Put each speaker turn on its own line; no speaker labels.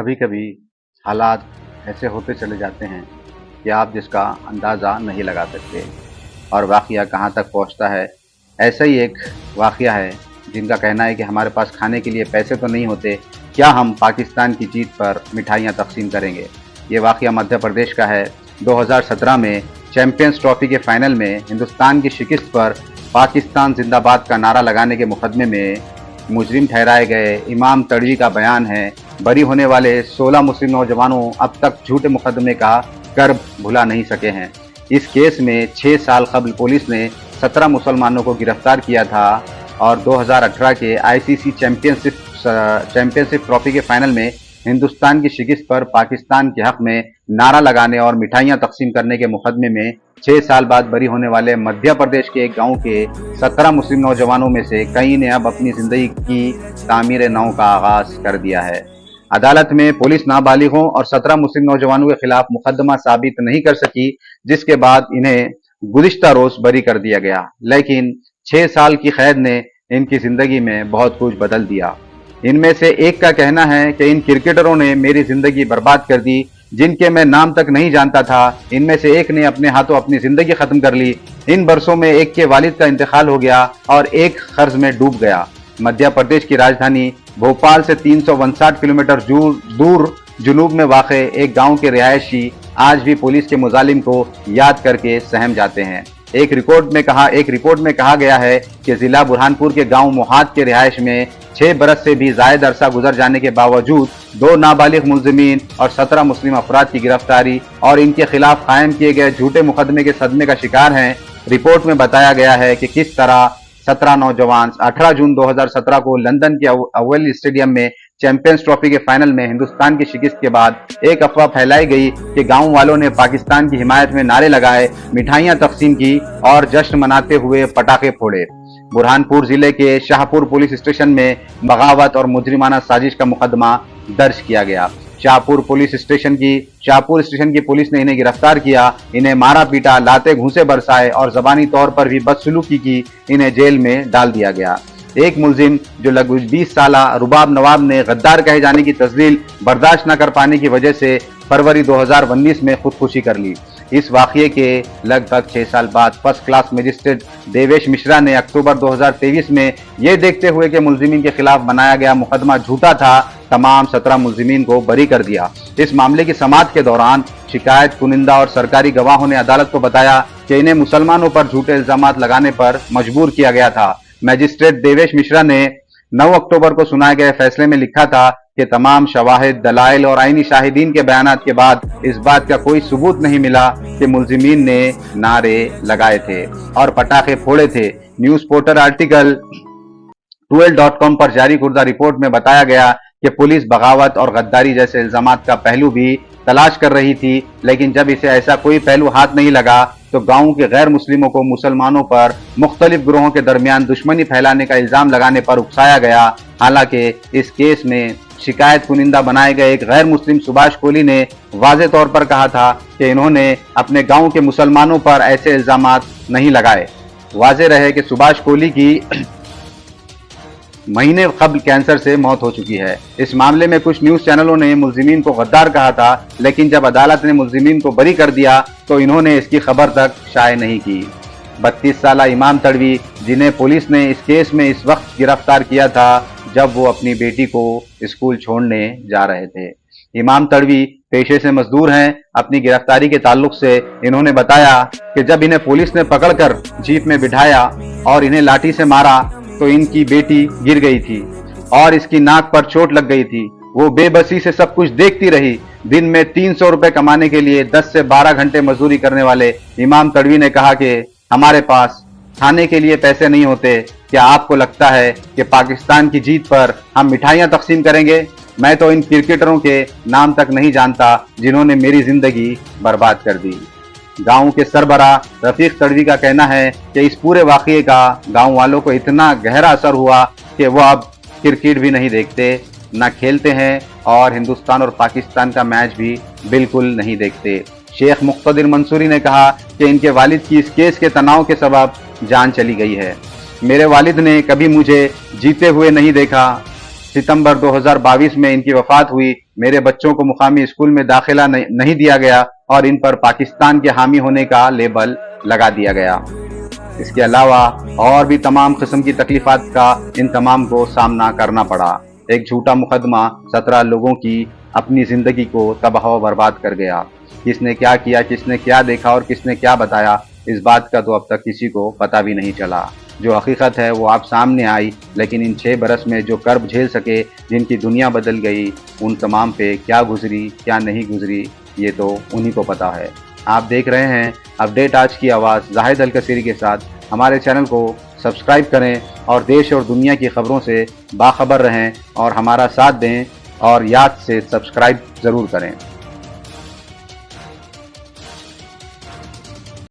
कभी कभी हालात ऐसे होते चले जाते हैं कि आप जिसका अंदाज़ा नहीं लगा सकते और वाक़या कहाँ तक पहुँचता है। ऐसा ही एक वाक़या है जिनका कहना है कि हमारे पास खाने के लिए पैसे तो नहीं होते, क्या हम पाकिस्तान की जीत पर मिठाइयाँ तकसीम करेंगे। ये वाक़या मध्य प्रदेश का है। 2017 में चैंपियंस ट्रॉफी के फाइनल में हिंदुस्तान की शिकस्त पर पाकिस्तान जिंदाबाद का नारा लगाने के मुकदमे में मुजरिम ठहराए गए इमाम तड़वी का बयान है, बरी होने वाले 16 मुस्लिम नौजवानों अब तक झूठे मुकदमे का कर्ब भुला नहीं सके हैं। इस केस में 6 साल कबल पुलिस ने 17 मुसलमानों को गिरफ्तार किया था और 2018 के आईसीसी चैंपियनशिप ट्रॉफी के फाइनल में हिंदुस्तान की शिकस्त पर पाकिस्तान के हक में नारा लगाने और मिठाइयां तकसीम करने के मुकदमे में 6 साल बाद बरी होने वाले मध्य प्रदेश के एक गांव के 17 मुस्लिम नौजवानों में से कई ने अब अपनी जिंदगी की तामीर नौ का आगाज कर दिया है। अदालत में पुलिस नाबालिगों और 17 मुस्लिम नौजवानों के खिलाफ मुकदमा साबित नहीं कर सकी, जिसके बाद इन्हें गुज़िश्ता रोज बरी कर दिया गया। लेकिन 6 साल की कैद ने इनकी जिंदगी में बहुत कुछ बदल दिया। इनमें से एक का कहना है कि इन क्रिकेटरों ने मेरी जिंदगी बर्बाद कर दी, जिनके मैं नाम तक नहीं जानता था। इनमें से एक ने अपने हाथों अपनी जिंदगी खत्म कर ली। इन बरसों में एक के वालिद का इंतकाल हो गया और एक कर्ज में डूब गया। मध्य प्रदेश की राजधानी भोपाल से 359 किलोमीटर दूर जुनूब में वाक़े एक गांव के रिहायशी आज भी पुलिस के मुजालिम को याद करके सहम जाते हैं। एक रिपोर्ट में कहा गया है कि जिला बुरहानपुर के गांव मोहात के रिहायश में 6 बरस से भी जायद अरसा गुजर जाने के बावजूद 2 नाबालिग मुलजिमीन और 17 मुस्लिम अफराद की गिरफ्तारी और इनके खिलाफ कायम किए गए झूठे मुकदमे के सदमे का शिकार हैं। रिपोर्ट में बताया गया है कि किस तरह 17 नौजवान 18 जून 2017 को लंदन के ओवल स्टेडियम में चैंपियंस ट्रॉफी के फाइनल में हिंदुस्तान की शिकस्त के बाद एक अफवाह फैलाई गई कि गांव वालों ने पाकिस्तान की हिमायत में नारे लगाए, मिठाइयां तकसीम की और जश्न मनाते हुए पटाखे फोड़े। बुरहानपुर जिले के शाहपुर पुलिस स्टेशन में बगावत और मुजरिमाना साजिश का मुकदमा दर्ज किया गया। शाहपुर स्टेशन की पुलिस ने इन्हें गिरफ्तार किया, इन्हें मारा पीटा, लाते घूंसे बरसाए और जबानी तौर पर भी बदसलूकी की इन्हें जेल में डाल दिया गया। एक मुलजिम जो लगभग 20 साल रुबाब नवाब ने गद्दार कहे जाने की तस्दील बर्दाश्त न कर पाने की वजह से फरवरी 2019 में खुदकुशी कर ली। इस वाक़ये के लगभग 6 साल बाद first class magistrate Devesh Mishra ने अक्टूबर 2023 में ये देखते हुए कि मुलजिमीन के खिलाफ बनाया गया मुकदमा झूठा था, तमाम 17 मुलजिमीन को बरी कर दिया। इस मामले की समाअत के दौरान शिकायत कुनिंदा और सरकारी गवाहों ने अदालत को बताया कि इन्हें मुसलमानों पर झूठे इल्जामात लगाने पर मजबूर किया गया था। मैजिस्ट्रेट देवेश मिश्रा ने 9 अक्टूबर को सुनाए गए फैसले में लिखा था कि तमाम शवाहिद, दलाइल और आईनी शाहिदीन के बयानात के बाद इस बात का कोई सबूत नहीं मिला कि मुलजिमीन ने नारे लगाए थे और पटाखे फोड़े थे। न्यूज पोर्टल आर्टिकल 12.com पर जारी कुर्दा रिपोर्ट में बताया गया कि पुलिस बगावत और गद्दारी जैसे इल्जामात का पहलू भी तलाश कर रही थी, लेकिन जब इसे ऐसा कोई पहलू हाथ नहीं लगा तो गांव के गैर मुस्लिमों को मुसलमानों पर मुख्तलिफ ग्रोहों के दरमियान दुश्मनी फैलाने का इल्जाम लगाने पर उकसाया गया। हालांकि इस केस में शिकायत कुनिंदा बनाए गए एक गैर मुस्लिम सुभाष कोहली ने वाज़े तौर पर कहा था कि इन्होंने अपने गांव के मुसलमानों पर ऐसे इल्जामात नहीं लगाए। वाज़े रहे कि सुभाष कोहली की महीने कबल कैंसर से मौत हो चुकी है। इस मामले में कुछ न्यूज चैनलों ने मुलजिमीन को गद्दार कहा था, लेकिन जब अदालत ने मुलजिमीन को बरी कर दिया तो इन्होंने इसकी खबर तक शाये नहीं की। 32 साला इमाम तड़वी, जिन्हें पुलिस ने इस केस में इस वक्त गिरफ्तार किया था जब वो अपनी बेटी को स्कूल छोड़ने जा रहे थे। इमाम तड़वी पेशे से मजदूर हैं। अपनी गिरफ्तारी के ताल्लुक से इन्होंने बताया कि जब इन्हें पुलिस ने पकड़कर जीप में बिठाया और इन्हें लाठी से मारा तो इनकी बेटी गिर गई थी और इसकी नाक पर चोट लग गई थी। वो बेबसी से सब कुछ देखती रही। दिन में 300 रुपए कमाने के लिए 10 से 12 घंटे मजदूरी करने वाले इमाम तड़वी ने कहा कि हमारे पास खाने के लिए पैसे नहीं होते, क्या आपको लगता है कि पाकिस्तान की जीत पर हम मिठाइयां तकसीम करेंगे? मैं तो इन क्रिकेटरों के नाम तक नहीं जानता जिन्होंने मेरी जिंदगी बर्बाद कर दी। गांव के सरबराह रफीक तड़वी का कहना है कि इस पूरे वाक़ये का गांव वालों को इतना गहरा असर हुआ कि वो अब क्रिकेट भी नहीं देखते, ना खेलते हैं और हिंदुस्तान और पाकिस्तान का मैच भी बिल्कुल नहीं देखते। शेख मुख्तदिर मंसूरी ने कहा कि इनके वालिद की इस केस के तनाव के सबब जान चली गई है। मेरे वालिद ने कभी मुझे जीते हुए नहीं देखा, सितंबर 2022 में इनकी वफात हुई। मेरे बच्चों को मुकामी स्कूल में दाखिला नहीं दिया गया और इन पर पाकिस्तान के हामी होने का लेबल लगा दिया गया। इसके अलावा और भी तमाम किस्म की तकलीफात का इन तमाम को सामना करना पड़ा। एक झूठा मुकदमा 17 लोगों की अपनी जिंदगी को तबाह व बर्बाद कर गया। किसने क्या किया, किसने क्या देखा और किसने क्या बताया, इस बात का तो अब तक किसी को पता भी नहीं चला। जो हकीकत है वो आप सामने आई, लेकिन इन 6 बरस में जो कर्ब झेल सके, जिनकी दुनिया बदल गई, उन तमाम पे क्या गुजरी क्या नहीं गुजरी, ये तो उन्हीं को पता है। आप देख रहे हैं अपडेट आज की आवाज़ जाहिद अलकसीरी के साथ। हमारे चैनल को सब्सक्राइब करें और देश और दुनिया की खबरों से बाखबर रहें और हमारा साथ दें, और याद से सब्सक्राइब ज़रूर करें।